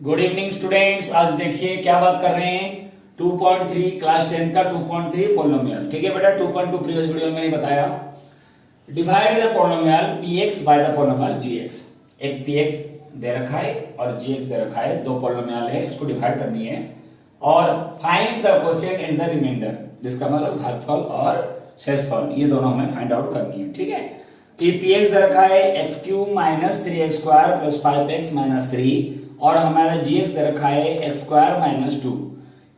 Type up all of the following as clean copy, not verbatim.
Good evening students. आज देखिए क्या बात कर रहे हैं 2.3 क्लास 10 का 2.3 पोलिनोमियल। ठीक है बेटा, 2.2 प्रीवियस वीडियो में मैंने बताया। Divide the polynomial px by the polynomial gx। एक px दे रखा है और gx दे रखा है, दो पोलिनोमियल है, उसको डिवाइड करनी है और find the quotient and the remainder, जिसका मतलब भागफल और शेषफल, ये दोनों हमें फाइंड आउट करनी है। ठीक है, ये px दे रखा है x³ minus 3x² plus 5x minus 3 और हमारा gx दे रखा है x² माइनस 2।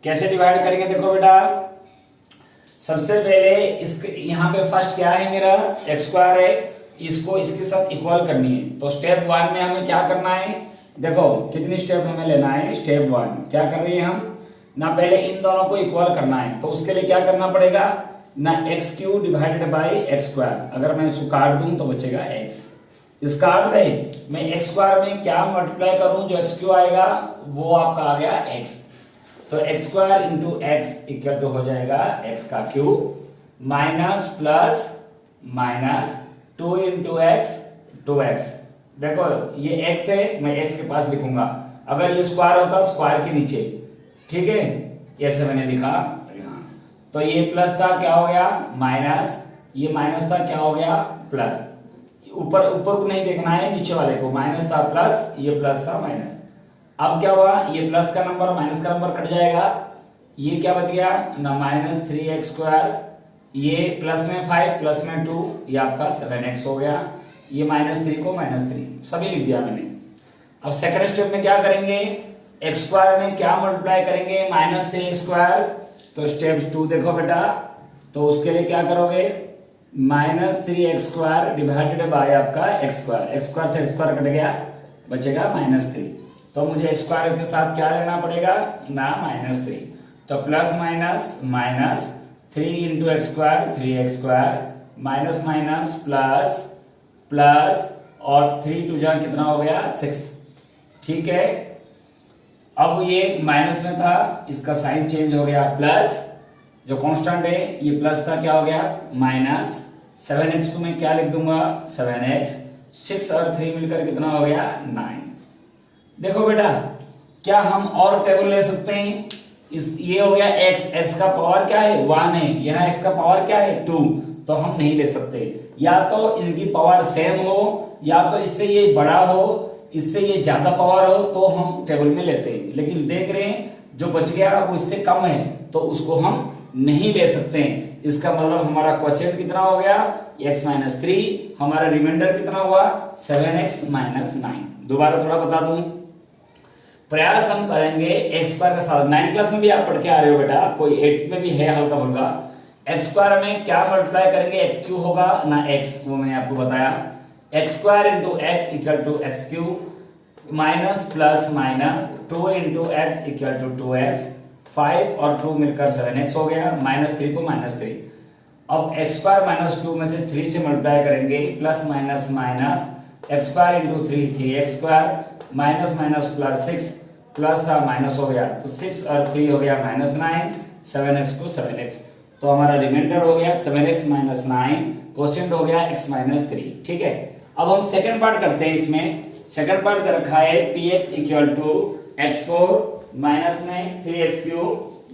कैसे डिवाइड करेंगे देखो बेटा, सबसे पहले इसके यहाँ पे फर्स्ट क्या है, मेरा x² है, इसको इसके साथ इक्वल करनी है। तो स्टेप 1 में हमें क्या करना है, देखो कितनी स्टेप हमें लेना है। स्टेप 1 क्या कर रहे हैं हम ना, पहले इन दोनों को इक्वल करना है। तो उसके लिए क्या करना पड़ेगा ना, x³ डिवाइडेड बाई x²। अगर मैं इसको काट दूं तो बचेगा x। इसका अर्थ है मैं x² में क्या मल्टीप्लाई करूं, जो x³ आएगा वो आपका आ गया x। तो x² into x equal to हो जाएगा x का cube minus plus minus 2 into x 2x। देखो ये x है, मैं x के पास लिखूंगा, अगर ये स्क्वायर होता स्क्वायर के नीचे। ठीक है, ऐसे मैंने लिखा यहाँ। तो ये प्लस था, क्या हो गया माइनस, ये माइनस था, क्या हो गया प्लस। ऊपर ऊपर को नहीं देखना है, नीचे वाले को। माइनस था प्लस, ये प्लस था माइनस। अब क्या हुआ, ये प्लस का नंबर माइनस का नंबर कट जाएगा, ये क्या बच गया ना माइनस 3x², ये प्लस में 5 प्लस में 2, ये आपका 7x हो गया। ये माइनस 3 को माइनस 3 सभी लिख दिया मैंने। अब सेकंड स्टेप में क्या करेंगे, x² में क्या मल्टीप्लाई करेंगे माइनस 3x²। तो स्टेप 2 देखो बेटा, तो उसके लिए क्या करोगे, माइनस 3x² डिवाइडेड बाय आपका x²। x² से x² कट गया, बचेगा माइनस 3। तो मुझे x² के साथ क्या लेना पड़ेगा ना माइनस 3। तो plus minus minus 3 into x² 3x² minus minus plus plus और 3 टू जा कितना हो गया 6। ठीक है, अब ये माइनस में था, इसका साइन चेंज हो गया प्लस, जो कांस्टेंट है ये प्लस था, क्या हो गया माइनस 7x को मैं क्या लिख दूंगा 7x। 6 और 3 मिलकर कितना हो गया 9। देखो बेटा, क्या हम और टेबल ले सकते हैं, ये हो गया x का पावर क्या है 1 है, यहाँ x का पावर क्या है 2। तो हम नहीं ले सकते, या तो इनकी पावर सेम हो, या तो इससे ये बड़ा हो, इससे ये ज्यादा पावर हो, तो हम टेबल में लेते हैं। लेकिन देख रहे हैं जो बच गया वो इससे कम है, तो उसको हम नहीं ले सकते हैं। इसका मतलब हमारा क्वोशिएंट कितना हो गया x माइनस 3, हमारा रिमाइंडर कितना हुआ 7x माइनस 9। दोबारा थोड़ा बता दूं, प्रयास हम करेंगे x² के साथ। 9 क्लास में भी आप पढ़ के आ रहे हो बेटा, कोई 8 में भी है हल्का फुल्का। x² में क्या मल्टीप्लाई करेंगे, x³ होगा ना x, वो मैंने आपको बताया। x² into x equal to x³ minus plus minus 2 into x equal to 2x। 5 और 2 मिलकर 7x हो गया, माइनस 3 को माइनस 3। अब x² माइनस 2 में से 3 से मल्टीप्लाई करेंगे, plus minus minus x² into 3 3x² minus minus plus 6 plus था माइनस हो गया, तो 6 और 3 हो गया माइनस 9, 7x को 7x। तो हमारा रिमाइंडर हो गया 7x माइनस 9, क्वोशिएंट हो गया x माइनस 3। ठीक है, अब हम सेकंड पार्ट करते हैं। इसमें सेकंड पार्ट कर रखा है px equal to x4 minus में 3x³।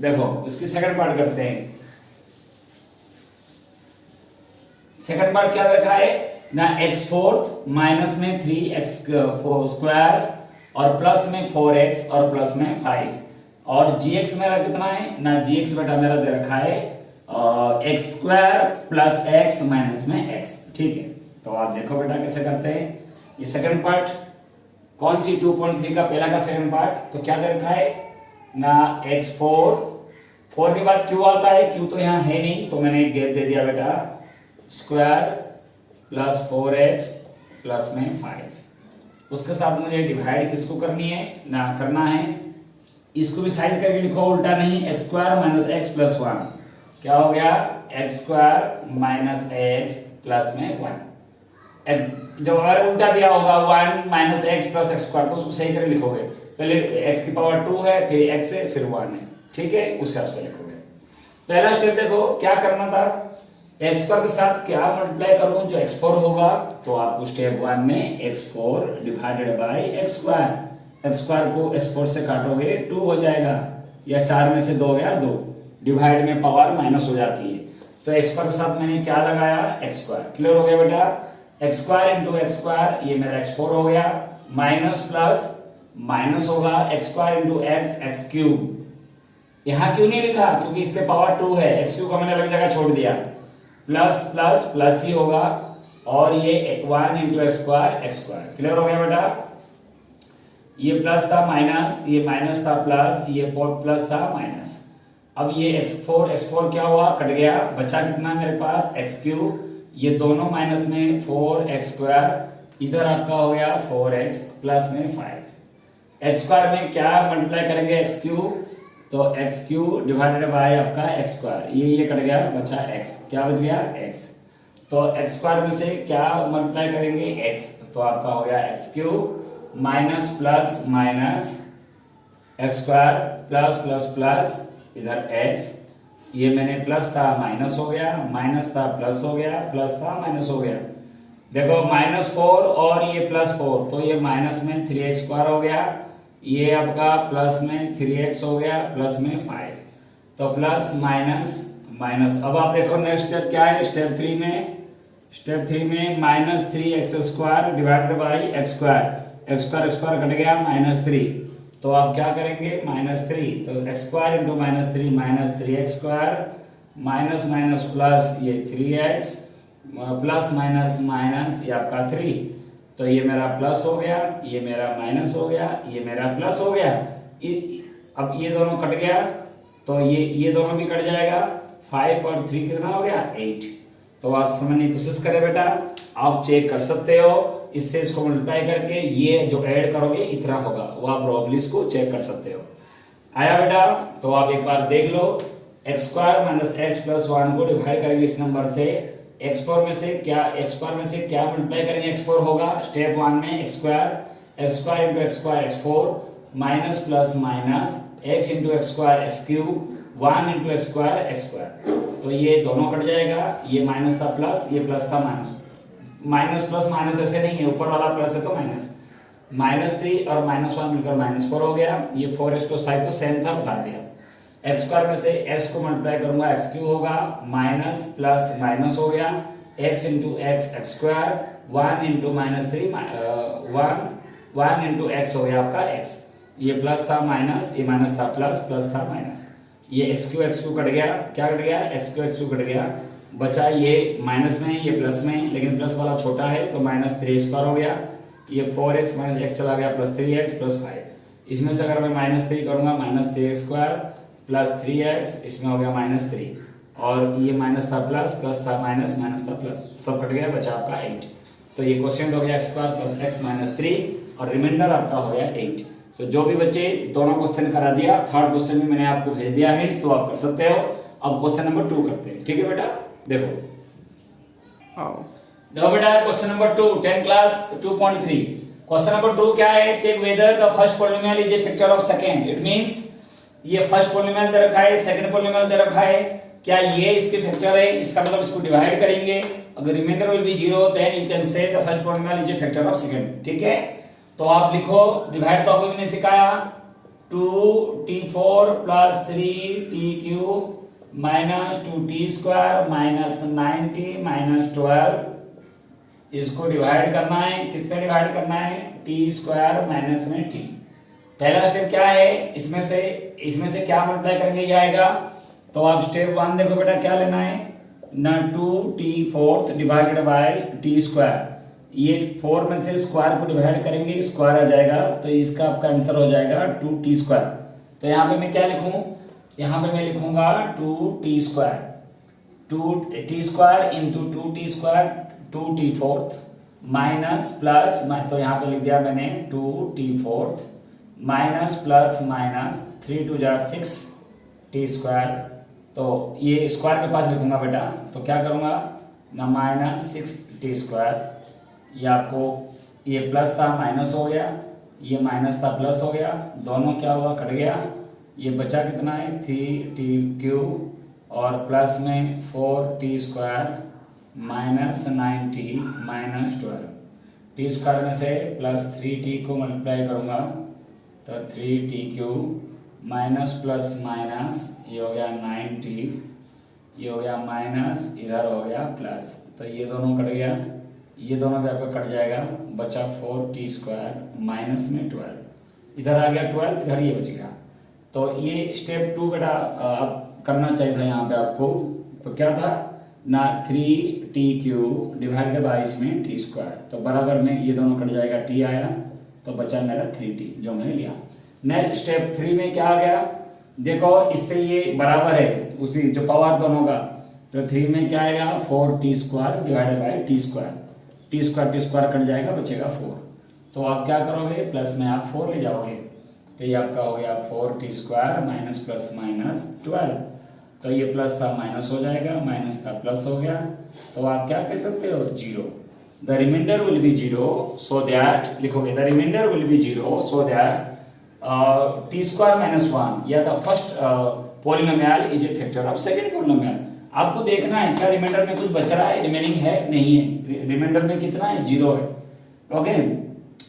देखो इसकी सेकंड पार्ट करते हैं। सेकंड पार्ट क्या रखा है ना, x4 माइनस में 3x² और प्लस में 4x और प्लस में 5 और gx मेरा कितना है ना, gx बेटा मेरा दे रखा है x² प्लस x माइनस में x। ठीक है, तो आप देखो बेटा कैसे करते हैं। ये सेकंड पार्ट कौन सी 2.3 का पहला का सेकंड पार्ट, तो क्या दे रखा है ना x4, 4 के बाद q आता है, q तो यहाँ है नहीं, तो मैंने एक गैप दे दिया बेटा, स्क्वायर प्लस 4x प्लस में 5। उसके साथ मुझे डिवाइड किसको करनी है ना, करना है इसको भी साइज करके लिखो, उल्टा नहीं, x² माइनस x प्लस 1 क्या हो गया x² माइनस x प्लस में 1। जब अगर उल्टा दिया होगा 1 माइनस x प्लस x² तो उसको सही करके लिखोगे, पहले x की पावर 2 है, फिर x है, फिर 1 है। ठीक है, उस हिसाब से लिखोगे। पहला स्टेप देखो क्या करना था, x² के साथ क्या मल्टीप्लाई करूं, जो x4 होगा, तो आपको स्टेप 1 में x4 divided by x²। X square को एक्स फोर से काटोगे 2 हो जाएगा, या 4 में से 2 गया 2, डिवाइड में पावर माइनस हो जाती है। तो एक्स स्क्वायर के साथ मैंने क्या लगाया, एक्स स्क्वायर। क्लियर हो गया बेटा, x square into x square, ये मेरा एक्स फोर हो गया, माइनस प्लस माइनस होगा x square into x, x cube. यहाँ क्यों नहीं लिखा, क्योंकि इसके पावर 2 है, एक्स क्यूब को मैंने अलग जगह छोड़ दिया, प्लस प्लस प्लस ही होगा, और ये 1 into x square x square. Clear हो गया बेटा, ये प्लस था माइनस, ये माइनस था प्लस, ये प्लस था माइनस। अब ये x4 क्या हुआ, कट गया, बचा कितना मेरे पास x क्यूब, ये दोनों माइनस में 4x स्क्वायर, इधर आपका हो गया 4x प्लस में 5। x स्क्वायर में क्या मल्टीप्लाई करेंगे x क्यूब, तो x क्यूब डिवाइडेड बाय आपका x स्क्वायर, ये कट गया, बचा x, क्या बच गया x। तो x स्क्वायर में से क्या मल्टीप्लाई करेंगे x, तो आपका हो गया x cube minus plus minus x square plus plus plus इधर x, ये मैंने प्लस था माइनस हो गया, माइनस था प्लस हो गया, प्लस था माइनस हो गया। देखो -4 और ये +4, तो ये माइनस में 3x स्क्वायर हो गया, ये आपका प्लस में 3x हो गया, प्लस में 5, तो प्लस माइनस माइनस। अब आप देखो नेक्स्ट स्टेप क्या है, स्टेप 3 में -3x square divided by x square, x square cut गया -3, तो आप क्या करेंगे -3, तो x square into -3 3x square, minus minus plus ये 3x प्लस माइनस माइनस ये आपका 3, तो ये मेरा प्लस हो गया, ये मेरा माइनस हो गया, ये मेरा प्लस हो गया। अब ये दोनों कट गया, तो ये दोनों भी कट जाएगा, 5 और 3 कितना हो गया 8। तो आप समझने की कोशिश करें बेटा, आप चेक कर सकते हो, इससे इसको मल्टीप्लाई करके ये जो ऐड करोगे इतना होगा, वो आप रॉबली को चेक कर सकते हो। आया बेटा, तो आप एक बार देख लो, x square minus x plus 1 को डिवाइड करेंगे इस नंबर से, एक्स स्क्वायर में से क्या मल्टीप्लाई करेंगे, एक्स 4 होगा, स्टेप 1 में x square into x square x 4 minus plus minus x into x square x cube 1 into x square, तो ये दोनों कट जाएगा, ये माइनस था प्लस, ये प्लस था माइनस, माइनस प्लस माइनस ऐसे नहीं है, ऊपर वाला प्लस है तो माइनस -3 और -1 मिलकर -4 हो गया, ये 4x + 5 तो सेम था, बता दिया। एक्स स्क्वायर में से x को मल्टीप्लाई करूंगा, एक्स क्यूब होगा, माइनस प्लस माइनस हो गया, x into x x square 1 into -3 1 into x हो गया आपका x, ये प्लस था माइनस, ये माइनस था प्लस, प्लस था माइनस, ये x क्यूब कट गया, क्या कट गया, x क्यूब कट गया, बचा ये माइनस में, ये प्लस में, लेकिन प्लस वाला छोटा है तो -3 स्क्वायर हो गया, ये 4x माइनस x चला गया प्लस 3x प्लस 5, इसमें से अगर मैं -3 करूंगा -3x स्क्वायर प्लस 3x, इसमें हो गया -3, और ये माइनस था प्लस, प्लस था माइनस, माइनस था प्लस, सब कट गया, बचा आपका 8। तो ये क्वेश्चन हो गया x स्क्वायर प्लस x -3 और रिमाइंडर आपका हो गया 8। तो जो भी बच्चे दोनों क्वेश्चन करा दिया, थर्ड क्वेश्चन भी मैंने आपको भेज दिया है, तो आप कर सकते हो। अब क्वेश्चन नंबर 2 करते हैं, ठीक है बेटा, देखो बेटा question number 2 10 class 2.3। Question number 2 क्या है, check whether the first polynomial is a factor of second. It means ये फर्स्ट पॉलिनोमियल दे रखा है, सेकंड पॉलिनोमियल दे रखा है, क्या ये इसके फैक्टर है, इसका मतलब इसको डिवाइड करेंगे, अगर remainder will be 0 then you can say the first polynomial is a factor of second. ठीक है, तो आप लिखो, डिवाइड तो आपको मैंने सिखाया, 2t4 plus 3t³ minus 2t square minus 9t minus 12, इसको डिवाइड करना है, किससे डिवाइड करना है, t स्क्वायर माइनस में t। पहला स्टेप क्या है, इसमें से क्या मल्टीप्लाई करेंगे ये आएगा, तो आप स्टेप 1 देखो बेटा, क्या लेना है ना, 2t4 divided by t square, ये 4 में से स्क्वायर को डिवाइड करेंगे, स्क्वायर आ जाएगा, तो इसका आपका आंसर हो जाएगा 2t स्क्वायर। तो यहाँ पे मैं क्या लिखूं, यहाँ पे मैं लिखूंगा 2t square, 2t square into 2t square 2t4 minus plus, तो यहाँ पे लिख दिया मैंने 2t4 माइनस प्लस माइनस 3 2 जा 6 t स्क्वायर, तो ये स्क्वायर के पास लिखूंगा बेटा, तो क्या करूंगा ना, -6t स्क्वायर, ये आपको ये प्लस था माइनस हो गया, ये माइनस था प्लस हो गया, दोनों क्या हुआ, कट गया, ये बचा कितना है 3t³ और प्लस में 4t square minus 9t minus 12, t square में से प्लस 3t को मल्टीप्लाई करूंगा, तो 3t³ माइनस प्लस माइनस ये हो गया 9t, ये हो गया माइनस, इधर हो गया प्लस, तो ये दोनों कट गया, ये दोनों भी आपका कट जाएगा, बचा 4t² माइनस में 12, इधर आ गया 12, इधर ये बच गया। तो ये स्टेप 2 बेटा आप करना चाहिए था यहाँ पे आपको। तो क्या था ना 3t³ डिवाइडेड बाई इसमें t², तो बराबर में ये दोनों कट जाएगा, t आया तो बचा मेरा 3t जो मैंने लिया। नेक्स्ट स्टेप 3 में क्या आ गया, देखो इससे ये बराबर है उसी जो पावर दोनों का, तो 3 में क्या आएगा 4t² divided by t² cut जाएगा, बचेगा 4। तो आप क्या करोगे, प्लस में आप 4 ले जाओगे, तो ये आपका हो गया 4t² माइनस प्लस माइनस 12, तो ये प्लस था माइनस हो जाएगा, माइनस था प्लस हो गया, तो आप क्या कह सकते हो 0। The remainder will be 0 so that, लिखोगे the remainder will be 0 so that t² minus 1 या the first polynomial is a factor of second polynomial. आपको देखना है क्या रिमाइंडर में कुछ बच रहा है, रिमेनिंग है नहीं है, रिमाइंडर में कितना है 0 है, ओके।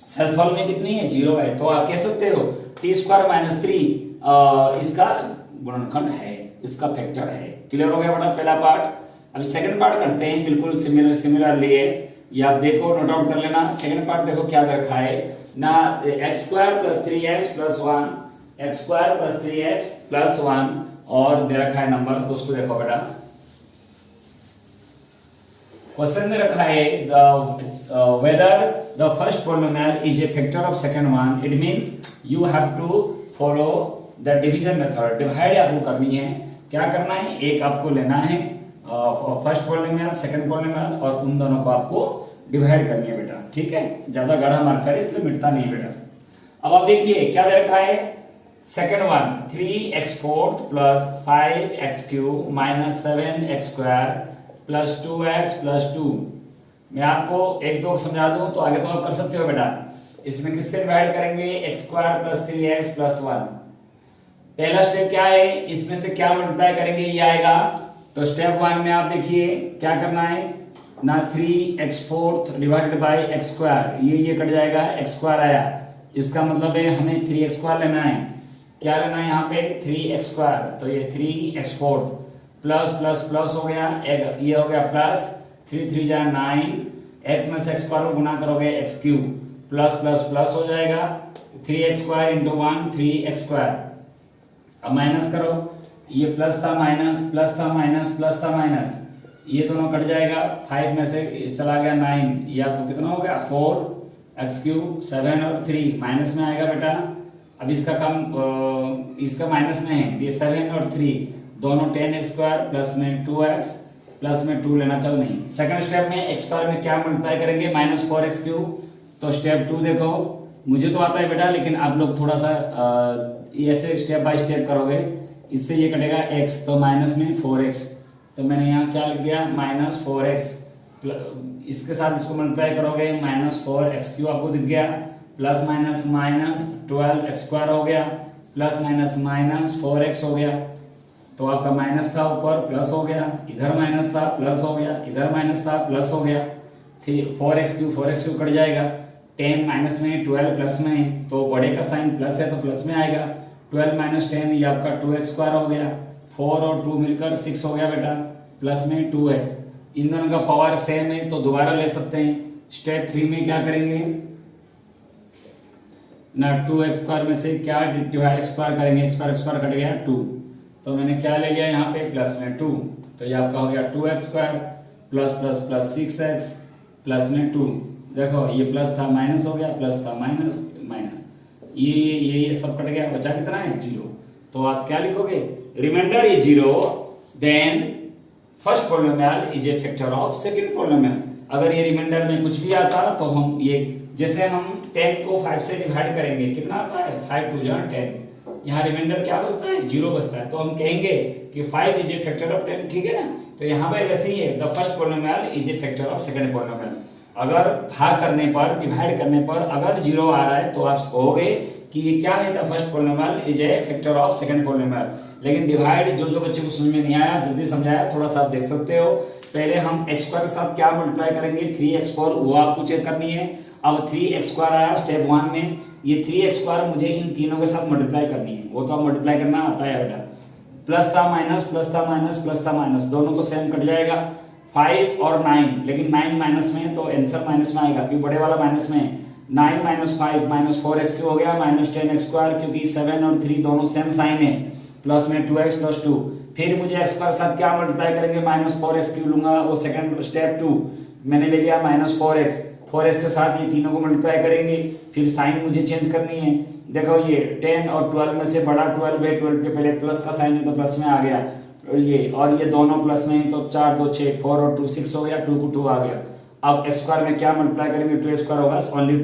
सेसफल में कितनी है 0 है, तो आप कह सकते हो t² माइनस 3 इसका गुणनखंड है, इसका फैक्टर है। क्लियर हो गया बेटा पहला पार्ट। अभी सेकंड पार्ट करते हैं, बिल्कुल सिमिलरली है, ये आप देखो नोट आउट कर लेना। सेकंड पार्ट देखो क्या रखा है ना, x² + 3x + 1, x² + 3x + 1 और दे रखा है नंबर, तो उसको देखो बेटा। क्वेश्चन में रखा है whether the first polynomial is a factor of second one, it means you have to follow the division method। Divide आपको करनी है, क्या करना है, एक आपको लेना है फर्स्ट पॉलिनोमियल सेकंड पॉलिनोमियल और उन दोनों को आपको डिवाइड करनी है बेटा, ठीक है। ज्यादा गाढ़ा मार्कर है इसलिए मिटता नहीं बेटा। अब आप देखिए क्या दे रखा है, second one 3x² + 5x³ - 7x² + 2x + 2। मैं आपको एक दो समझा दूं तो आगे तो आप कर सकते हो बेटा। इसमें किससे डिवाइड करेंगे, x² + 3x + 1। पहला स्टेप क्या है, इसमें से क्या मल्टीप्लाई करेंगे, ये आएगा। तो स्टेप 1 में आप देखिए क्या करना है ना, 3x² डिवाइडेड बाई x², ये कट जाएगा, x² आया, इसका मतलब है हमें 3x² लेना है। क्या लेना है यहाँ पे 3x², तो ये 3x² प्लस प्लस प्लस हो गया, ये हो गया प्लस 3 3 जा 9, x में से x² को गुना करोगे x³ प्लस प्लस प्लस हो जाएगा, 3x² × 1 3x²। अब माइनस करो, ये प्लस था माइनस, प्लस था माइनस, प्लस था माइनस, ये दोनों कट जाएगा, 5 में से चला गया 9, ये आपको कितना हो गया 4x³ 7 और 3 माइनस में आएगा बेटा। अब इसका कम इसका माइनस में है, ये 7 और 3 दोनों 10x² प्लस में 2x प्लस में 2 लेना चाहो नहीं। सेकंड स्टेप में x² में क्या मल्टीप्लाई करेंगे -4x³। तो स्टेप 2 देखो, मुझे तो आता है बेटा लेकिन आप लोग थोड़ा सा ऐसे स्टेप बाय स्टेप करोगे, इससे ये कटेगा x, तो माइनस में 4x, तो मैंने यहाँ क्या लिख दिया -4x, इसके साथ इसको मल्टीप्लाई करोगे -4x³ आपको दिख गया, प्लस माइनस माइनस 12x² हो गया, प्लस माइनस माइनस 4x हो गया। तो आपका माइनस था ऊपर प्लस हो गया, इधर माइनस था प्लस हो गया, इधर माइनस था प्लस हो गया, 4x³ कट जाएगा, 10 माइनस में 12 प्लस में है, तो बड़े का साइन प्लस है तो प्लस में आएगा, 12 - 10 ये आपका 2x² हो गया, 4 और 2 मिलकर 6 हो गया बेटा, प्लस में 2 है, इन दोनों का पावर सेम है तो दोबारा ले सकते हैं। स्टेप 3 में क्या करेंगे ना, 2x² में से क्या डिवाइड x² करेंगे, x² कट गया 2, तो मैंने क्या ले लिया यहाँ पे प्लस में 2, तो ये आपका हो गया 2x² plus plus plus 6x plus में 2। देखो ये प्लस था माइनस हो गया, प्लस था माइनस माइनस, ये सब कट गया, बचा कितना है 0। तो आप क्या लिखोगे, remainder is 0 then first polynomial is a factor of second polynomial. अगर ये रिमाइंडर में कुछ भी आता तो हम ये, जैसे हम 10 को 5 से डिवाइड करेंगे कितना आता है 5 2 जा 10, यहाँ रिमाइंडर क्या बचता है 0 बचता है, तो हम कहेंगे कि 5 इज ए फैक्टर ऑफ 10, ठीक है ना। तो यहाँ पर वैसे ही है, the first polynomial is a factor of second polynomial. अगर भाग करने पर डिवाइड करने पर अगर 0 आ रहा है तो आप कहोगे कि ये क्या है, the first polynomial is a factor of second polynomial. लेकिन डिवाइड जो बच्चे को समझ में नहीं आया, जल्दी समझाया, थोड़ा सा आप देख सकते हो। पहले हम x² के साथ क्या मल्टीप्लाई करेंगे 3x², वो आपको चेक करनी है, अब 3x² आया स्टेप 1 में, ये 3x² मुझे इन तीनों के साथ मल्टीप्लाई करनी है, वो तो अब मल्टीप्लाई करना आता है बेटा। प्लस था माइनस, प्लस था माइनस, प्लस था माइनस, दोनों तो सेम कट जाएगा। 5 और 9, लेकिन 9 माइनस में तो आंसर माइनस में आएगा क्योंकि बड़े वाला माइनस में है। 9 माइनस 5 माइनस 4x क्यों हो गया माइनस 10x² क्योंकि 7 और 3 दोनों सेम साइन है, प्लस में 2x प्लस 2। फिर मुझे x के साथ क्या मल्टीप्लाई करेंगे, माइनस 4x क्यों लूंगा, वो सेकंड स्टेप 2 मैंने ले लिया माइनस 4x के साथ ये तीनों को मल्टीप्लाई करेंगे। फिर साइन मुझे चेंज करनी है, देखो ये 10 और 12 में से बड़ा 12 है, 12 के पहले प्लस का साइन है तो प्लस में आ गया, ये और ये दोनों प्लस में है तो 4 2 6 4 और 2 6 हो गया, 2 को 2 आ गया। अब x² में क्या मल्टीप्लाई करेंगे, 2x² होगा ओनली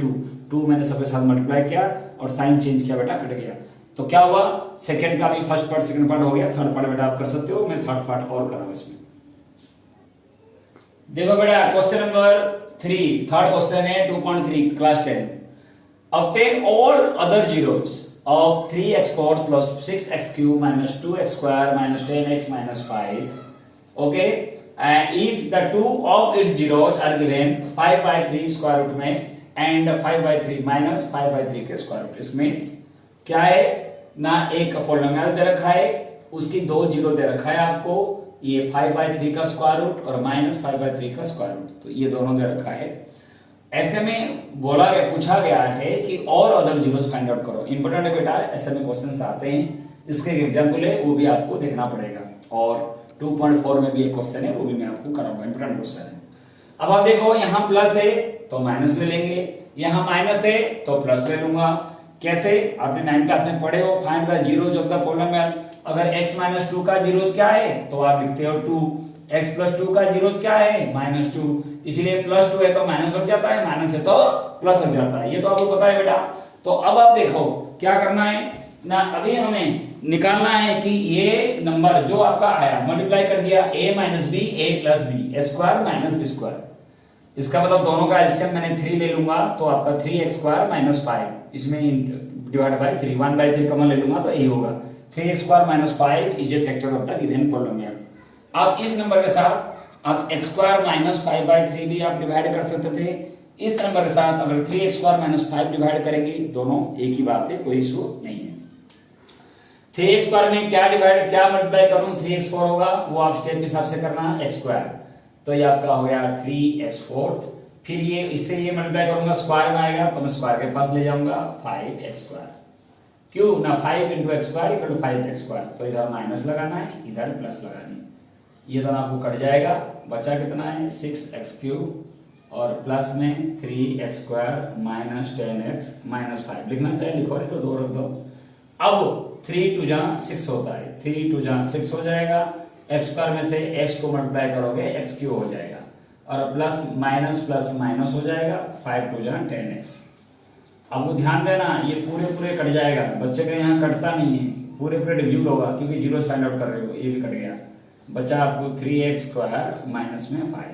2 मैंने सबके साथ मल्टीप्लाई किया और साइन चेंज किया बेटा, कट गया। तो क्या हुआ, सेकंड का भी फर्स्ट पार्ट सेकंड पार्ट हो गया, थर्ड पार्ट बेटा आप कर सकते हो, मैं थर्ड पार्ट और कर रहा हूं इसमें। देखो बेटा क्वेश्चन नंबर 3, थर्ड क्वेश्चन है 2.3 class 10। Obtain all other zeros of 3x² plus 6x³ minus 2x² minus 10x minus 5. Okay, if the two of its zeros are given 5/3 square root में and 5/3 minus 5/3 के square root. इसमें क्या है ना, एक polynomial दे रखा है, उसकी 2 जीरो दे रखा है आपको, ये 5/3 का स्क्वायर रूट और माइनस 5/3 का स्क्वायर रूट, तो ये दोनों दे रखा है। ऐसे में बोला गया, पूछा गया है कि और अदर जीरोस फाइंड आउट करो। इंपोर्टेंट है बेटा, ऐसे में क्वेश्चंस आते हैं, इसके एग्जांपल है वो भी आपको देखना पड़ेगा। और 2.4 में भी एक क्वेश्चन है, वो भी मैं आपको कराऊंगा, इंपोर्टेंट क्वेश्चन है। अब आप देखो यहाँ प्लस है तो माइनस ले लेंगे, यहाँ माइनस है तो प्लस ले लूंगा। कैसे, आपने 9 क्लास में पढ़े हो, find the zeros of the polynomial. अगर x - 2 का जीरोज क्या है तो आप लिखते हो 2, x + 2 का जीरोज क्या है -2, इसलिए +2 है तो माइनस लग जाता है, माइनस है तो प्लस लग जाता है, ये तो आपको पता है बेटा। तो अब आप देखो क्या करना है ना, अभी हमें निकालना है कि ये नंबर जो आपका आया मल्टीप्लाई कर दिया a - b a + b a² - b², इसका मतलब दोनों का एलसीएम मैंने 3 ले लूंगा तो आपका 3x² - 5, इसमें डिवाइड बाय 3, 1/3 कॉमन ले लूंगा तो यही होगा 3x² - 5 is a factor of the given polynomial. अब इस नंबर के साथ आप x² - 5/3 भी आप डिवाइड कर सकते थे, इस नंबर के साथ अगर 3x² - 5 डिवाइड करेंगे, दोनों एक ही बात है, कोई इशू नहीं है। 3x² में क्या डिवाइड क्या मल्टीप्लाई करूं, 3x4 होगा, वो आप स्टेप के हिसाब से करना, x², तो ये आपका हो गया 3x4। फिर ये इससे ये मल्टीप्लाई करूंगा, स्क्वायर में आएगा तो मैं स्क्वायर के पास ले जाऊंगा 5x², क्यों ना 5 × x² = 5x², तो इधर माइनस लगाना है, इधर प्लस लगानी है, ये दोनों आपको कट जाएगा, बचा कितना है 6x³ और प्लस में 3x² - 10x - 5 लिखना चाहिए, लिखो नहीं तो 2 रख दो। अब 3 × 2 = 6 होता है, 3 × 2 = 6 हो जाएगा, x² में से x को मल्टीप्लाई करोगे x³ हो जाएगा और प्लस माइनस प्लस माइनस हो जाएगा, 5 × 2 = 10x। अब वो ध्यान देना, ये पूरे कट जाएगा, बच्चे का यहाँ कटता नहीं है, पूरे डिविजिबल होगा क्योंकि जीरो फाइंड आउट कर रहे हो, ये भी कट गया, बचा आपको 3x² माइनस में 5,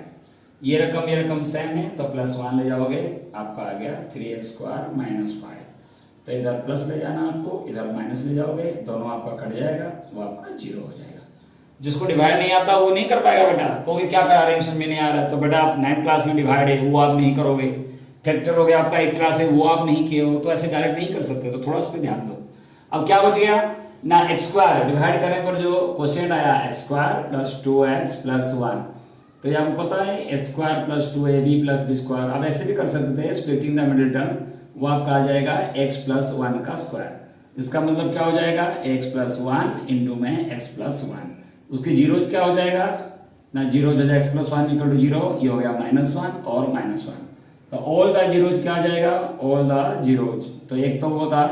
ये रकम सेम है तो +1 ले जाओगे, आपका आ गया 3x² - 5, तो इधर प्लस ले जाना आपको, इधर माइनस ले जाओगे, दोनों आपका कट जाएगा, वो आपका 0 हो जाएगा। जिसको डिवाइड नहीं आता वो नहीं कर पाएगा बेटा, क्योंकि क्या करा रहे हैं समझ में नहीं आ रहा, तो बेटा आप 9th क्लास में डिवाइड है वो आप नहीं करोगे, फैक्टर हो गया आपका 8th क्लास है वो आप नहीं किए हो, तो ऐसे डायरेक्ट नहीं कर सकते, तो थोड़ा उस पर ध्यान दो। अब क्या बच गया ना, x² डिवाइड करने पर जो क्वेश्चन आया x² + 2x + 1, तो ये आपको पता है x² + 2ab + b², अब ऐसे भी कर सकते थे स्प्लिटिंग द मिडिल टर्म, वो आपका आ जाएगा x + 1 का स्क्वायर, इसका मतलब क्या हो जाएगा x + 1 × में x + 1, उसकी जीरोज क्या हो जाएगा ना, जीरोज हो जाएगा x + 1 = 0, ये हो गया -1 और -1, तो ऑल द जीरोज क्या आ जाएगा, ऑल द जीरोज, तो एक तो वो था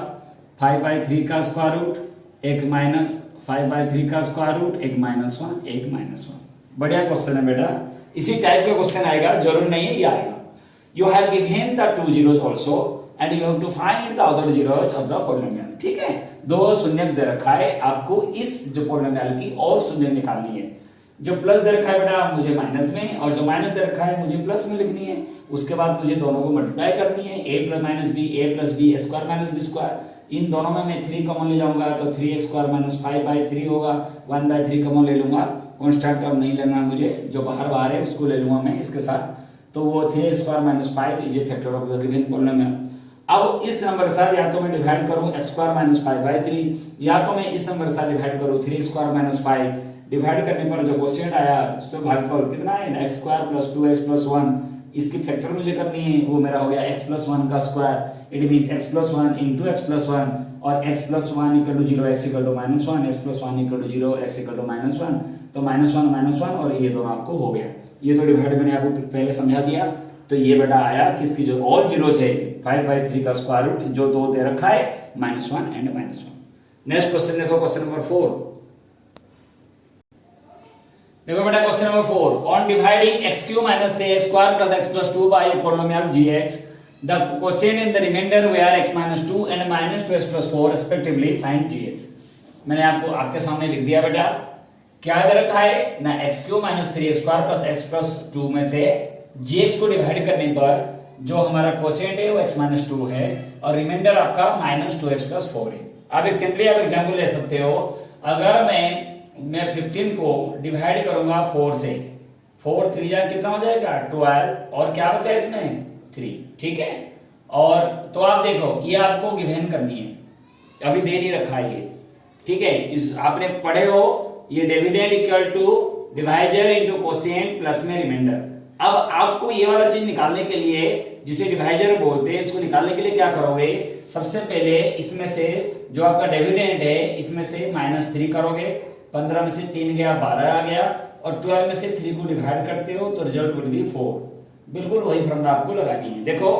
5/3 का स्क्वायर रूट, एक -5/3 का स्क्वायर रूट, एक -1 एक -1। बढ़िया क्वेश्चन है बेटा, इसी टाइप का क्वेश्चन आएगा, जरूर नहीं है ये आएगा। You have given the 2 zeros also and you have to find the other zeros of the polynomial, ठीक है, 2 शून्य दे रखा है, आपको इस जो पॉलिनोमियल की और शून्य निकालनी है, जो प्लस दे रखा है बेटा मुझे माइनस में, और जो माइनस दे रखा है मुझे प्लस में लिखनी है, उसके बाद मुझे दोनों को मल्टीप्लाई करनी है, a + -b a + b a² - b², इन दोनों में मैं 3 कॉमन ले जाऊंगा तो 3x² - 5/3 होगा, 1/3 कॉमन ले लूंगा, कांस्टेंट टर्म नहीं लेना मुझे, जो बाहर है उसको ले लूंगा मैं इसके साथ, तो वो 3x² - 5 is a factor of the given polynomial. अब इस नंबर के साथ या तो मैं डिवाइड करूं x² - 5/3 या तो मैं इस नंबर के साथ डिवाइड करूं 3x² - 5। डिवाइड करने पर जो क्वोशिएंट आया उसका भागफल कितना है ना x² + 2x + 1। इसकी फैक्टर मुझे करनी है, वो मेरा हो गया x + 1 का square. It means x + 1 * x + 1 और x + 1 = 0 x = -1 x + 1 = 0 x = -1 तो -1 -1 और ये दोनों आपको हो गया। ये तो डिवाइड मैंने आपको पहले समझा दिया। तो ये बेटा आया किसकी जो ऑल जीरोज है 5/3 का स्क्वायर रूट जो 2 दे रखा है -1 एंड -1। नेक्स्ट क्वेश्चन देखो, क्वेश्चन नंबर 4। देखो बेटा question number 4, on dividing x³ - 3x² + x + 2 by a polynomial gx, the quotient in the remainder were x - 2 and -2x + 4 respectively, find gx। मैंने आपके सामने लिख दिया बेटा, क्या दे रखा है ना x³ - 3x² + x + 2 में से gx को डिवाइड करने पर जो हमारा क्वोशिएंट है वो x - 2 है और रिमाइंडर आपका -2x + 4 है। अब सिंपली आप एग्जांपल ले सकते हो, अगर मैं 15 को डिवाइड करूंगा 4 से, 4 3 जा कितना हो जाएगा 12 और क्या बचा इसमें 3, ठीक है। और तो आप देखो ये आपको गिवन करनी है, अभी दे नहीं रखा है ये, ठीक है। इस आपने पढ़े हो ये dividend equal to divisor into quotient plus में रिमाइंडर। अब आपको ये वाला चीज निकालने के लिए जिसे डिवाइजर बोलते हैं उसको निकालने के लिए क्या करोगे, सबसे पहले इसमें से जो आपका डिविडेंड है इसमें से -3 करोगे, 15 में से 3 गया 12 आ गया और 12 में से 3 को डिवाइड करते हो तो रिजल्ट विल बी 4। बिल्कुल वही फॉर्मूला आपको लगानी है। देखो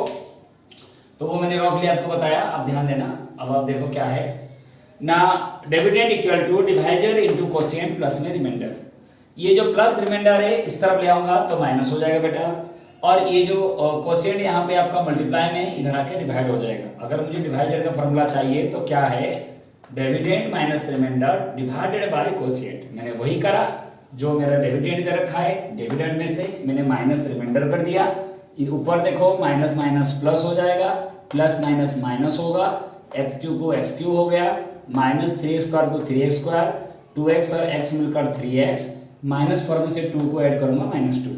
तो वो मैंने रफली आपको बताया, आप ध्यान देना। अब आप देखो क्या है ना, dividend equal to divisor into quotient plus में रिमाइंडर। ये जो प्लस रिमाइंडर है इस तरफ ले आऊंगा तो माइनस हो जाएगा बेटा, और ये जो क्वोशिएंट यहाँ पे आपका मल्टीप्लाई में इधर आके डिवाइड हो जाएगा। अगर मुझे डिवाइजर का फॉर्मूला चाहिए तो क्या है, dividend minus remainder divided by quotient. मैंने वही करा, जो मेरा डिविडेंड दे रखा है डिविडेंड में से मैंने माइनस रिमाइंडर कर दिया। ऊपर देखो माइनस माइनस प्लस हो जाएगा, प्लस माइनस माइनस होगा, x³ को x³ हो गया, -3x² को 3x², 2x और x मिलकर 3x, -4 में से 2 को ऐड करूंगा -2।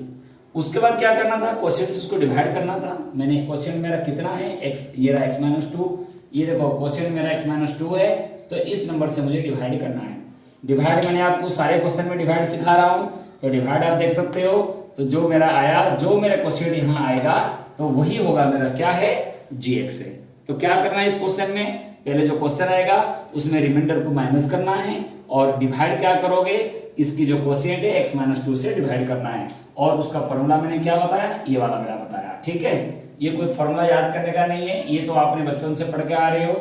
उसके बाद क्या करना था, क्वोशिएंट से उसको डिवाइड करना था। मैंने क्वोशिएंट मेरा कितना है x, ये रहा x - 2, ये देखो क्वोशिएंट मेरा x - 2 है तो इस नंबर से मुझे डिवाइड करना है। डिवाइड मैंने आपको सारे क्वेश्चन में डिवाइड सिखा रहा हूं, तो डिवाइड आप देख सकते हो। तो जो मेरा आया, जो मेरा क्वेश्चन यहाँ आएगा तो वही होगा मेरा क्या है gx है। तो क्या करना है इस क्वेश्चन में, पहले जो क्वेश्चन आएगा उसमें रिमाइंडर को माइनस करना है और डिवाइड क्या करोगे, इसकी जो क्वोशिएंट है x - 2 से डिवाइड करना है। और उसका फॉर्मूला मैंने क्या बताया, ये वाला मेरा बताया, ठीक है। ये कोई फॉर्मूला याद करने का नहीं है, ये तो आपने बचपन से पढ़ के आ रहे हो।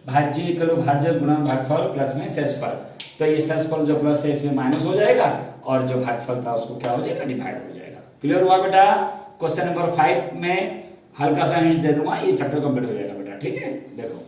भाज्य इक्वल भाज्य गुणा भागफल प्लस में शेषफल, तो ये शेषफल जो प्लस है इसमें माइनस हो जाएगा और जो भागफल था उसको क्या हो जाएगा डिवाइड हो जाएगा। क्लियर हुआ बेटा। क्वेश्चन नंबर 5 में हल्का सा हिंट दे दूंगा, ये चैप्टर कंप्लीट हो जाएगा बेटा, ठीक है। देखो